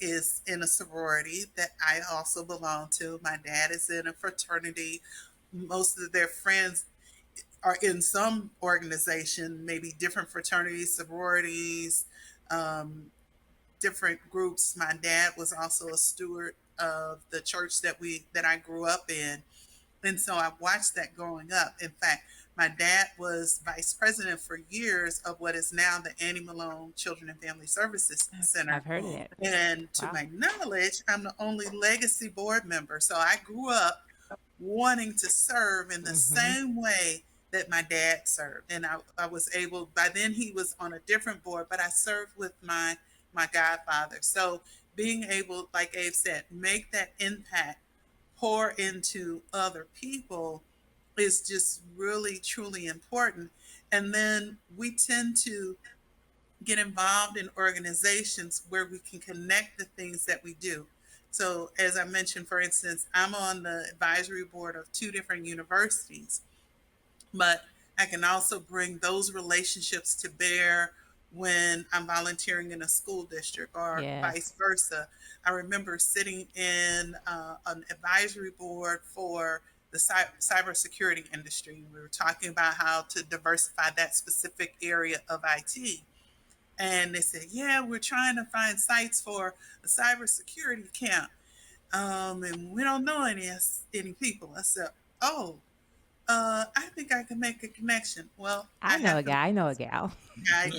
is in a sorority that I also belong to. My dad is in a fraternity. Most of their friends are in some organization, maybe different fraternities, sororities, different groups. My dad was also a steward of the church that I grew up in. And so I watched that growing up. In fact, my dad was vice president for years of what is now the Annie Malone Children and Family Services Center. I've heard of that. And to Wow. my knowledge, I'm the only legacy board member. So I grew up wanting to serve in the same way that my dad served. And I was able, by then he was on a different board, but I served with my godfather. So being able, like Abe said, make that impact, pour into other people is just really, truly important. And then we tend to get involved in organizations where we can connect the things that we do. So as I mentioned, for instance, I'm on the advisory board of 2 different universities, but I can also bring those relationships to bear when I'm volunteering in a school district or vice versa. I remember sitting in an advisory board for the cybersecurity industry. We were talking about how to diversify that specific area of IT. And they said, yeah, we're trying to find sites for a cybersecurity camp. And we don't know any people. I said, oh, I think I can make a connection. Well, I know a guy. I know a gal. I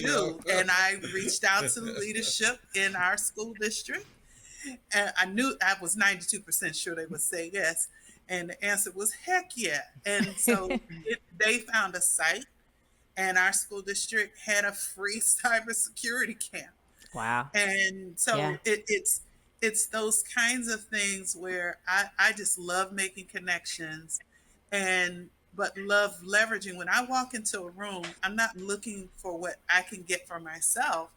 do. And I reached out to the leadership in our school district. And I knew I was 92% sure they would say yes. And the answer was heck yeah. And so they found a site, and our school district had a free cybersecurity camp. Wow. And so it's those kinds of things where I just love making connections but love leveraging. When I walk into a room, I'm not looking for what I can get for myself.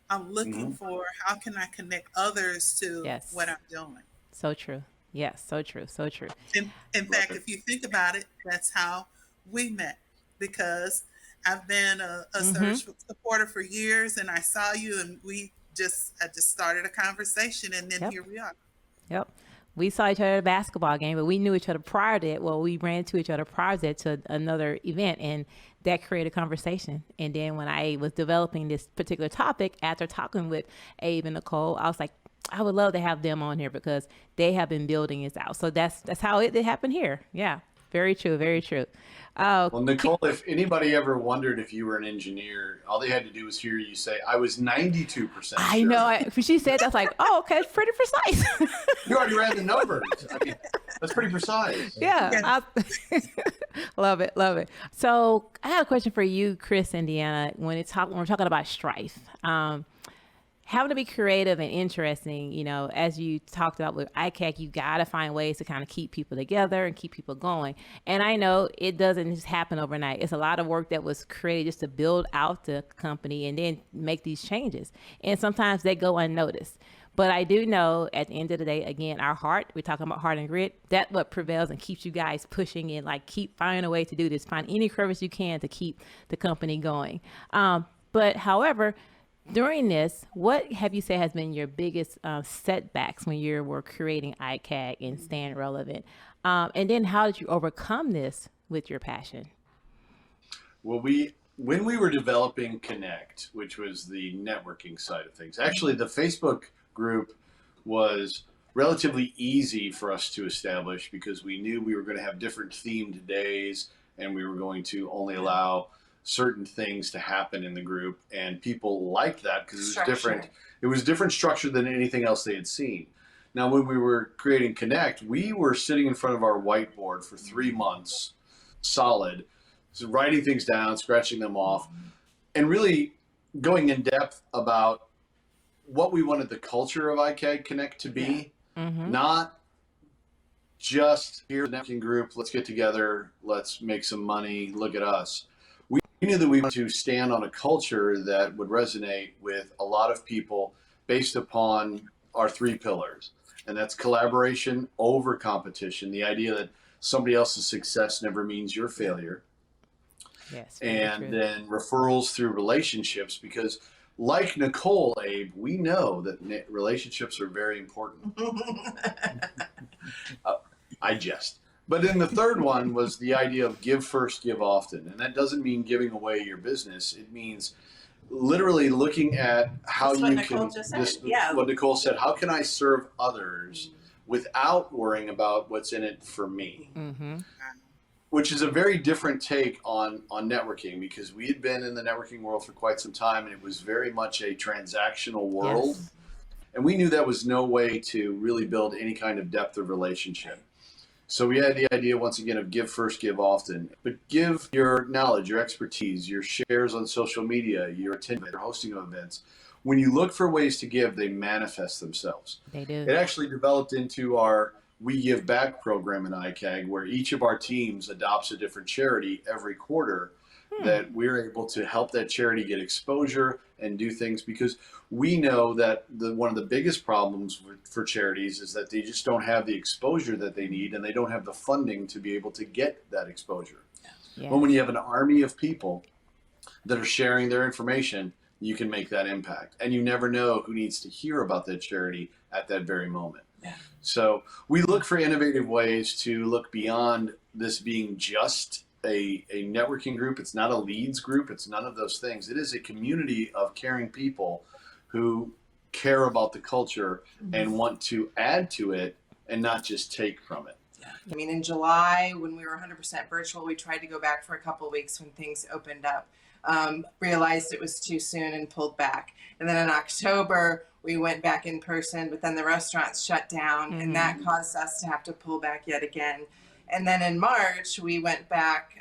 I'm looking for how can I connect others to what I'm doing. So true. Yes, so true. So true. In fact, if you think about it, that's how we met, because I've been a search supporter for years, and I saw you, and I just started a conversation, and then here we are. Yep. We saw each other at a basketball game, but we knew each other prior to it. Well, we ran into each other prior to that to another event, and that created a conversation. And then when I was developing this particular topic, after talking with Abe and Nicole, I was like, I would love to have them on here because they have been building this out. So that's how it happened here. Yeah, very true, very true. Well, Nicole, if anybody ever wondered if you were an engineer, all they had to do was hear you say, I was 92% sure. I know. When she said that, I was like, oh, okay, it's pretty precise. You already ran the numbers. I mean, that's pretty precise. Yeah. Love it. Love it. So I have a question for you, Chris and Deanna. When we're talking about strife, having to be creative and interesting, as you talked about with ICAC, you got to find ways to kind of keep people together and keep people going. And I know it doesn't just happen overnight. It's a lot of work that was created just to build out the company and then make these changes. And sometimes they go unnoticed. But I do know at the end of the day, again, our heart, we're talking about heart and grit, that's what prevails and keeps you guys pushing and like keep finding a way to do this. Find any crevice you can to keep the company going. But however, during this, what have you said has been your biggest setbacks when you were creating iCAG and staying relevant? And then how did you overcome this with your passion? Well, when we were developing Connect, which was the networking side of things, actually the Facebook group was relatively easy for us to establish because we knew we were going to have different themed days and we were going to only allow certain things to happen in the group, and people liked that because it was different. It was different structure than anything else they had seen. Now, when we were creating Connect, we were sitting in front of our whiteboard for 3 months solid, so writing things down, scratching them off, and really going in depth about what we wanted the culture of iCAG Connect to be, not just here's a networking group, let's get together, let's make some money, look at us. We knew that we wanted to stand on a culture that would resonate with a lot of people based upon our 3 pillars. And that's collaboration over competition, the idea that somebody else's success never means your failure. Yes. And then referrals through relationships, because like Nicole, Abe, we know that relationships are very important. I jest. But then the third one was the idea of give first, give often. And that doesn't mean giving away your business. It means literally looking at how you can, what Nicole said, how can I serve others without worrying about what's in it for me? Which is a very different take on networking, because we had been in the networking world for quite some time and it was very much a transactional world. Yes. And we knew that was no way to really build any kind of depth of relationship. So we had the idea, once again, of give first, give often, but give your knowledge, your expertise, your shares on social media, your attendance, your hosting of events. When you look for ways to give, they manifest themselves. They do. It actually developed into our We Give Back program in iCAG, where each of our teams adopts a different charity every quarter that we're able to help that charity get exposure and do things, because we know that one of the biggest problems for charities is that they just don't have the exposure that they need, and they don't have the funding to be able to get that exposure. Yes. But when you have an army of people that are sharing their information, you can make that impact. And you never know who needs to hear about that charity at that very moment. Yeah. So we look for innovative ways to look beyond this being just a networking group. It's not a leads group. It's none of those things. It is a community of caring people who care about the culture and want to add to it and not just take from it. I mean, in July, when we were 100% virtual, we tried to go back for a couple of weeks when things opened up. Realized it was too soon and pulled back. And then in October, we went back in person, but then the restaurants shut down, and that caused us to have to pull back yet again. And then in March, we went back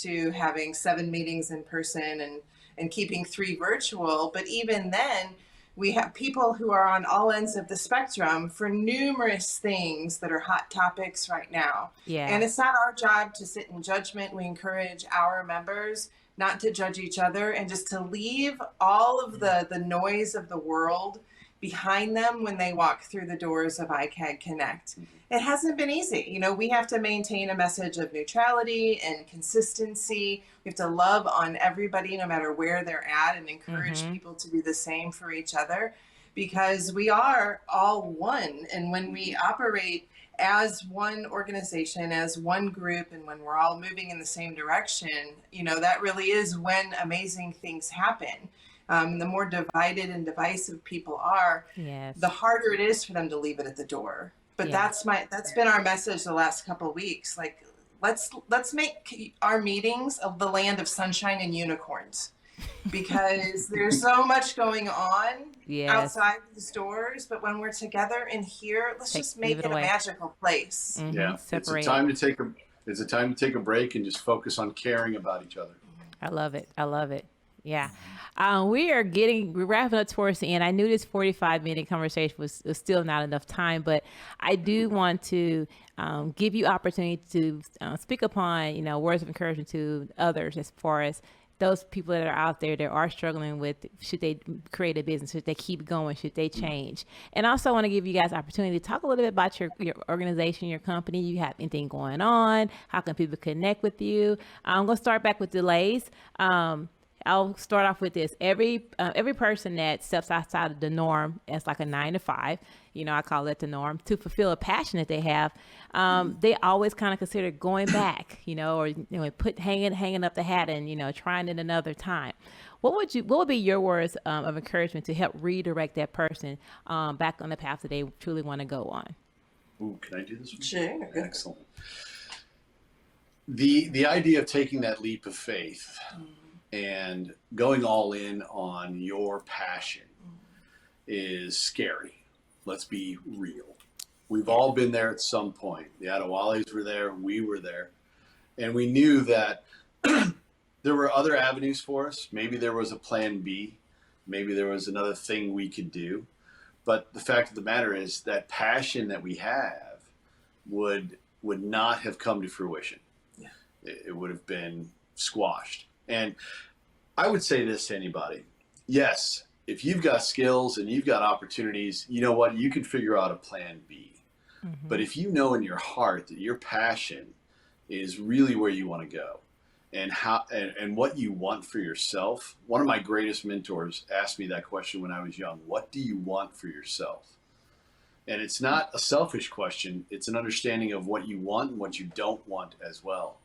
to having 7 meetings in person and keeping 3 virtual. But even then, we have people who are on all ends of the spectrum for numerous things that are hot topics right now. Yeah. And it's not our job to sit in judgment. We encourage our members not to judge each other and just to leave all of the noise of the world behind them when they walk through the doors of iCAG Connect. It hasn't been easy. You know, we have to maintain a message of neutrality and consistency. We have to love on everybody no matter where they're at and encourage people to do the same for each other, because we are all one. And when we operate as one organization, as one group, and when we're all moving in the same direction, you know, that really is when amazing things happen. The more divided and divisive people are, the harder it is for them to leave it at the door. But that's been our message the last couple of weeks. Like, let's make our meetings of the land of sunshine and unicorns, because there's so much going on outside these doors. But when we're together in here, let's just make it a magical place. It's a time to take a break and just focus on caring about each other. I love it. Yeah. We're wrapping up towards the end. I knew this 45-minute conversation was still not enough time, but I do want to give you opportunity to speak upon, words of encouragement to others as far as those people that are out there that are struggling with, should they create a business, should they keep going, should they change? And also want to give you guys opportunity to talk a little bit about your organization, your company. You have anything going on? How can people connect with you? I'm going to start back with delays. I'll start off with this. Every person that steps outside of the norm, as like a 9 to 5, I call it the norm, to fulfill a passion that they have, they always kind of consider going back, or hanging up the hat and trying it another time. What would be your words of encouragement to help redirect that person back on the path that they truly want to go on? Ooh, can I do this one? Sure. Excellent. The idea of taking that leap of faith and going all in on your passion is scary. Let's be real. We've all been there at some point. The Adewales were there, we were there, and we knew that there were other avenues for us. Maybe there was a plan B. Maybe there was another thing we could do. But the fact of the matter is that passion that we have would not have come to fruition. Yeah. It would have been squashed. And I would say this to anybody. Yes, if you've got skills and you've got opportunities, you know what? You can figure out a plan B. Mm-hmm. But if you know in your heart that your passion is really where you want to go and what you want for yourself, one of my greatest mentors asked me that question when I was young. What do you want for yourself? And it's not a selfish question. It's an understanding of what you want and what you don't want as well.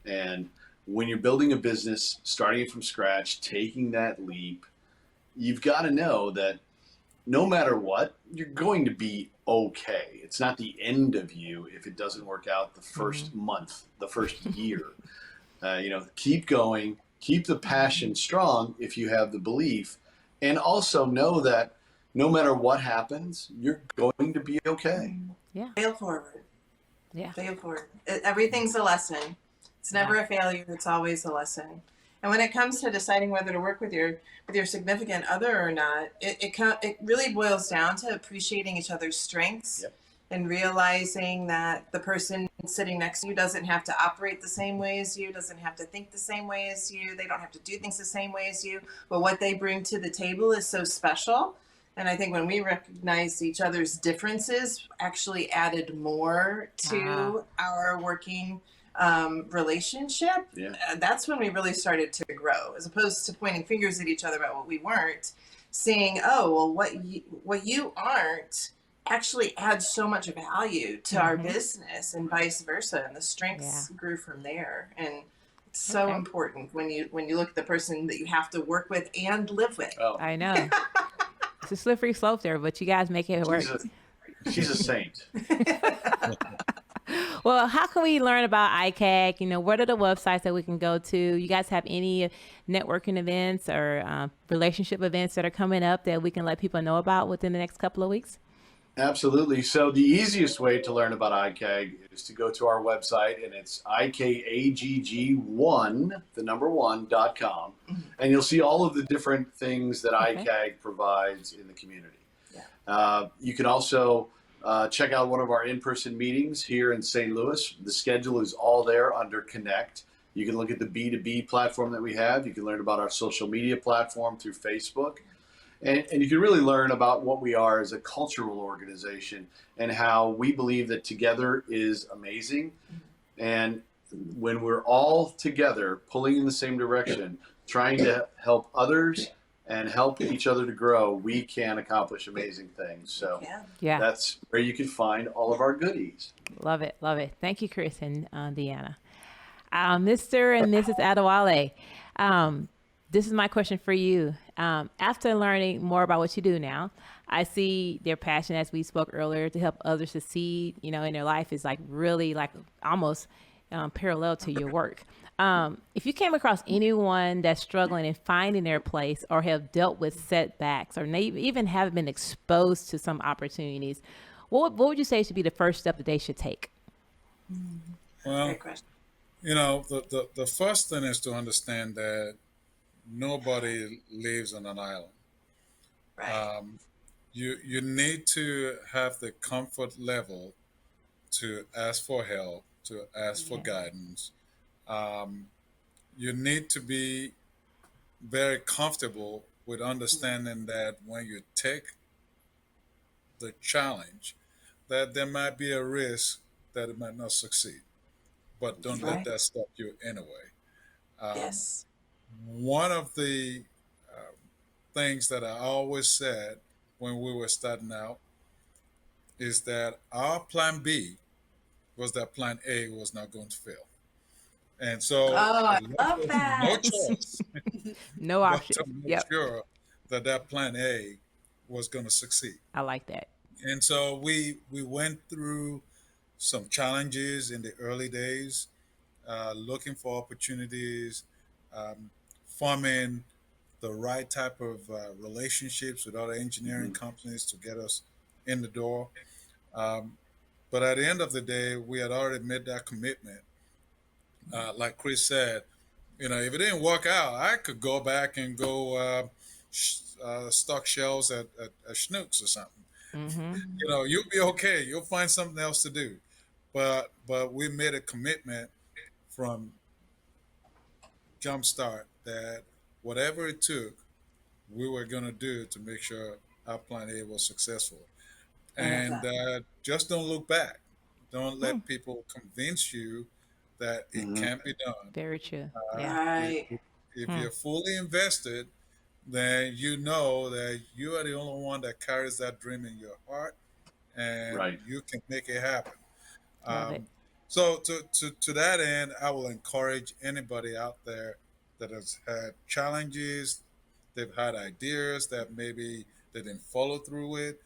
And when you're building a business, starting it from scratch, taking that leap, you've got to know that no matter what, you're going to be okay. It's not the end of you if it doesn't work out the first month, the first year. Keep going, keep the passion strong if you have the belief, and also know that no matter what happens, you're going to be okay. Yeah. Fail forward. Yeah. Fail forward. Everything's a lesson. It's never a failure. It's always a lesson. And when it comes to deciding whether to work with your significant other or not, it really boils down to appreciating each other's strengths. Yep. And realizing that the person sitting next to you doesn't have to operate the same way as you, doesn't have to think the same way as you, they don't have to do things the same way as you, but what they bring to the table is so special. And I think when we recognized each other's differences, actually added more to our working relationship. Yeah. That's when we really started to grow, as opposed to pointing fingers at each other about what we weren't, seeing, what you aren't actually adds so much value to our business, and vice versa, and the strengths grew from there. And it's so important when you look at the person that you have to work with and live with. Oh. I know. It's a slippery slope there, but you guys make it work. She's a saint. Well, how can we learn about ICAG? What are the websites that we can go to? You guys have any networking events or relationship events that are coming up that we can let people know about within the next couple of weeks? Absolutely. So the easiest way to learn about ICAG is to go to our website, and it's IKAGG1, the number 1.com. And you'll see all of the different things that ICAG provides in the community. Yeah. You can also check out one of our in-person meetings here in St. Louis. The schedule is all there under Connect. You can look at the B2B platform that we have. You can learn about our social media platform through Facebook. And you can really learn about what we are as a cultural organization and how we believe that together is amazing. And when we're all together, pulling in the same direction, trying to help others and help each other to grow, we can accomplish amazing things. So that's where you can find all of our goodies. Love it. Love it. Thank you, Chris and Deanna. Mr. and Mrs. Adewale, this is my question for you. After learning more about what you do now, I see their passion, as we spoke earlier, to help others succeed, in their life is really almost parallel to your work. If you came across anyone that's struggling in finding their place or have dealt with setbacks or even have been exposed to some opportunities, what would you say should be the first step that they should take? Well, Great question. The first thing is to understand that nobody lives on an island. Right. You need to have the comfort level to ask for help, to ask for guidance. You need to be very comfortable with understanding that when you take the challenge, that there might be a risk that it might not succeed, but don't let Right. that stop you anyway. Um, Yes. one of the uh, things that I always said when we were starting out is that our plan B was that plan A was not going to fail. And so Oh, I it left love us no that. choice No but to options. make Yep. sure that that plan A was going to succeed. I like that. And so we went through some challenges in the early days, looking for opportunities, um, forming the right type of relationships with other engineering companies to get us in the door. Um, but at the end of the day, we had already made that commitment. Like Chris said, if it didn't work out, I could go back and go stock shelves at Schnucks or something. Mm-hmm. You'll be okay. You'll find something else to do. But we made a commitment from Jumpstart that whatever it took, we were going to do to make sure our plan A was successful. I love And that. just don't look back. Don't Hmm. let people convince you that it Mhm. can't be done. Very true. Uh, Yeah. if, Right. if Hmm. you're fully invested, then you know that you are the only one that carries that dream in your heart, and Right. you can make it happen. Love it. Um, so to that end, I will encourage anybody out there that has had challenges, they've had ideas that maybe they didn't follow through with.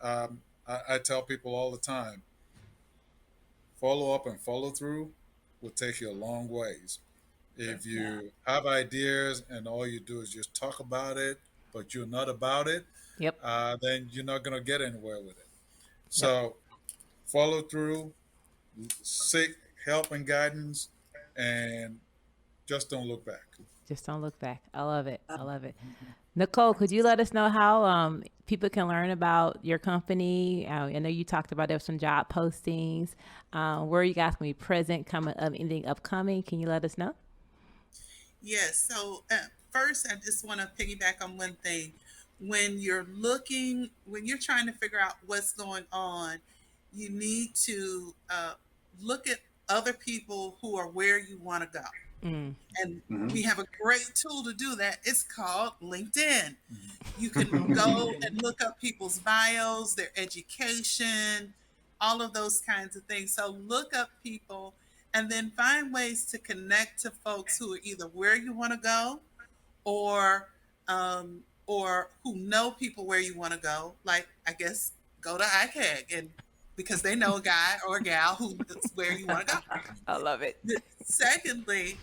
I tell people all the time, follow up and follow through will take you a long ways. If Yeah. you have ideas and all you do is just talk about it, but you're not about it, Yep. then you're not going to get anywhere with it. Yep. So follow through, seek help and guidance, and just don't look back. Just don't look back. I love it. I love it. Nicole, could you let us know how people can learn about your company? I know you talked about there were some job postings. Where you guys can be present, coming up, anything upcoming? Can you let us know? Yes. So first, I just want to piggyback on one thing. When you're trying to figure out what's going on, you need to look at other people who are where you want to go. Mm. And Mhm. we have a great tool to do that. It's called LinkedIn. You can go and look up people's bios, their education, all of those kinds of things. So look up people and then find ways to connect to folks who are either where you want to go or who know people where you want to go. Like, I guess, go to ICAG and because they know a guy or a gal who is where you want to go. I love it. Secondly,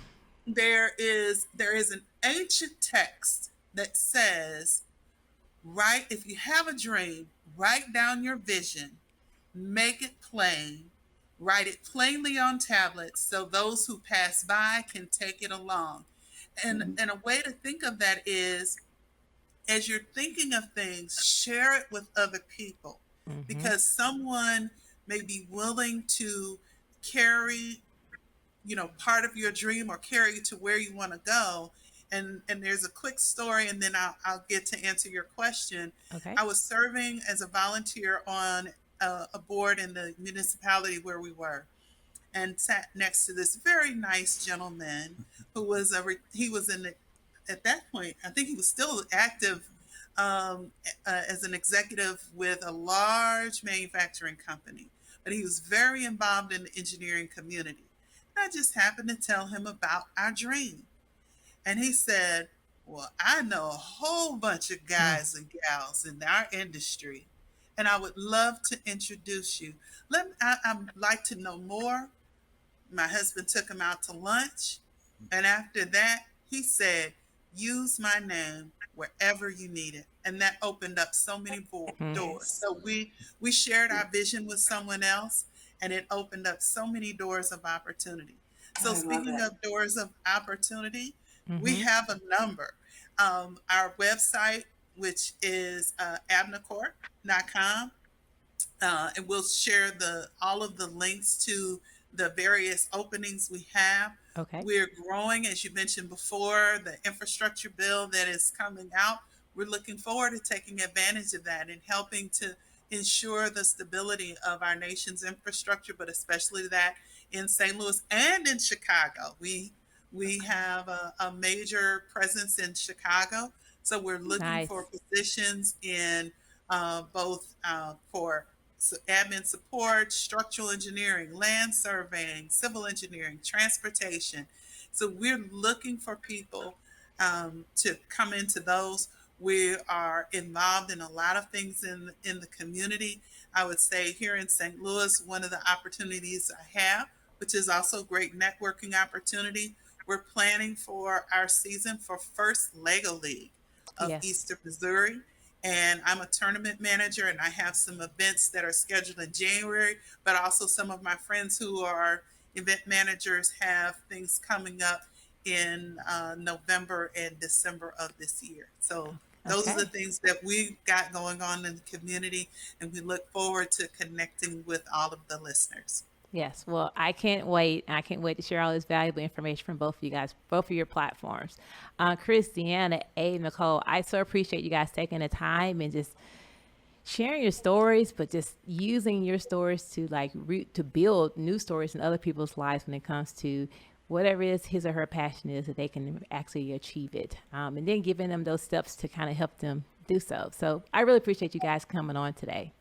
there is an ancient text that says, write if you have a dream, write down your vision, make it plain, write it plainly on tablets so those who pass by can take it along. And a way to think of that is as you're thinking of things, share it with other people Mm-hmm. because someone may be willing to carry part of your dream or carry you to where you want to go. And there's a quick story and then I'll get to answer your question. Okay. I was serving as a volunteer on a board in the municipality where we were and sat next to this very nice gentleman who was he was in the, at that point I think he was still active um, as an executive with a large manufacturing company, but he was very involved in the engineering community. I just happened to tell him about our dream. And he said, well, I know a whole bunch of Mm. guys and gals in our industry, and I would love to introduce you. I'd like to know more. My husband took him out to lunch. And after that, he said, use my name wherever you need it. And that opened up so many Mm. doors. Nice. So we shared our vision with someone else, and it opened up so many doors of opportunity. So I love speaking it. of doors of opportunity, we Mm-hmm. have a number. Our website, which is abnacorp.com, and we'll share all of the links to the various openings we have. Okay. We're growing, as you mentioned before, the infrastructure bill that is coming out. We're looking forward to taking advantage of that and helping to ensure the stability of our nation's infrastructure, but especially that in St. Louis and in Chicago. We have a major presence in Chicago, so we're looking for positions in both for admin support, structural engineering, land surveying, civil engineering, transportation. So we're looking for people to come into those. We are involved in a lot of things in the community. I would say here in St. Louis, one of the opportunities I have, which is also a great networking opportunity, we're planning for our season for First Lego League of Eastern Missouri. And I'm a tournament manager, and I have some events that are scheduled in January, but also some of my friends who are event managers have things coming up in November and December of this year. So those are the things that we've got going on in the community, and we look forward to connecting with all of the listeners. Yes. Well, I can't wait. I can't wait to share all this valuable information from both of you guys, both of your platforms. Chris, Deanna, Abe, Nicole, I so appreciate you guys taking the time and just sharing your stories, but just using your stories to to build new stories in other people's lives when it comes to whatever it is his or her passion is, that they can actually achieve it. And then giving them those steps to kind of help them do so. So I really appreciate you guys coming on today.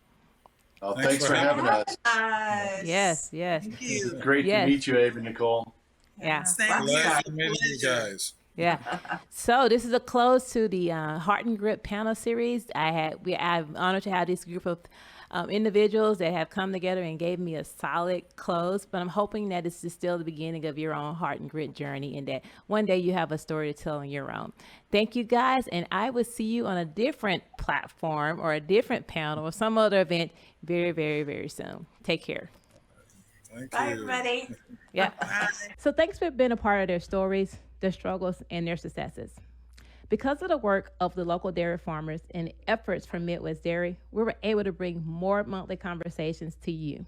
Oh, thanks for having us. Yes. Thank you. Great to meet you, Abe and Nicole. Yeah. Glad to meet you guys. Yeah. So this is a close to the Heart and Grit panel series. I'm honored to have this group of individuals that have come together and gave me a solid close, but I'm hoping that this is still the beginning of your own Heart and Grit journey, and that one day you have a story to tell on your own. Thank you guys, and I will see you on a different platform or a different panel or some other event very, very, very soon. Take care. Bye, everybody. Yeah. So thanks for being a part of their stories, their struggles, and their successes. Because of the work of the local dairy farmers and efforts from Midwest Dairy, we were able to bring more monthly conversations to you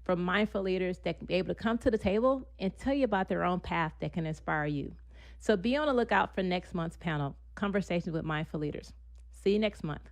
from mindful leaders that can be able to come to the table and tell you about their own path that can inspire you. So be on the lookout for next month's panel, Conversations with Mindful Leaders. See you next month.